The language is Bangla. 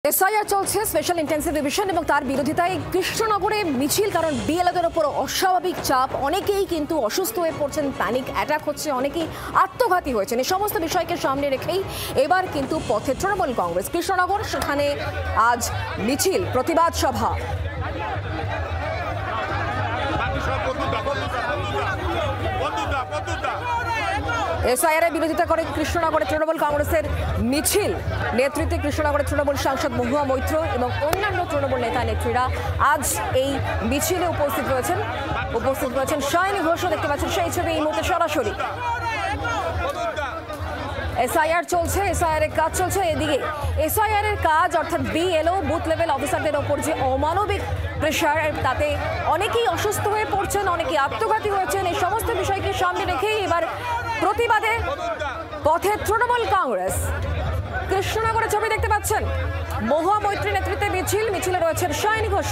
এসআইআর চলছে স্পেশাল ইন্টেন্সিভ ডিভিশন এবং তার বিরোধিতায় কৃষ্ণনগরে মিছিল, কারণ বিএলওদের উপর অস্বাভাবিক চাপ, অনেকেই কিন্তু অসুস্থ হয়ে পড়ছেন, প্যানিক অ্যাটাক হচ্ছে, অনেকেই আত্মঘাতী হয়েছেন। এই সমস্ত বিষয়কে সামনে রেখেই এবার কিন্তু পথে তৃণমূল কংগ্রেস কৃষ্ণনগর, সেখানে আজ মিছিল, প্রতিবাদ সভা। এসআইআর এর বিরোধিতা করে কৃষ্ণনগরে তৃণমূল কংগ্রেসের মিছিল, নেতৃত্বে কৃষ্ণনগরের তৃণমূল সাংসদ মহুয়া মৈত্র এবং অন্যান্য তৃণমূল নেতা নেত্রীরা আজ এই মিছিলে উপস্থিত রয়েছেন। শায়নী ঘোষও দেখতে পাচ্ছেন সেই ছবি এই মুহূর্তে সরাসরি। এসআইআর চলছে, এসআইআর এর কাজ চলছে। এদিকে এসআইআর এর কাজ, অর্থাৎ বিএলও বুথ লেভেল অফিসারদের ওপর যে অমানবিক প্রেশার, তাতে অনেকেই অসুস্থ হয়ে পড়ছেন, অনেকেই আত্মঘাতী হয়েছেন। এই সমস্ত বিষয়কে সামনে রেখেই এবার প্রতিবাদে পথে তৃণমূল কংগ্রেস। কৃষ্ণনগরে ছবি দেখতে পাচ্ছেন, মহুয়া মৈত্রী নেতৃত্বে মিছিলে রয়েছেন শায়নী ঘোষ।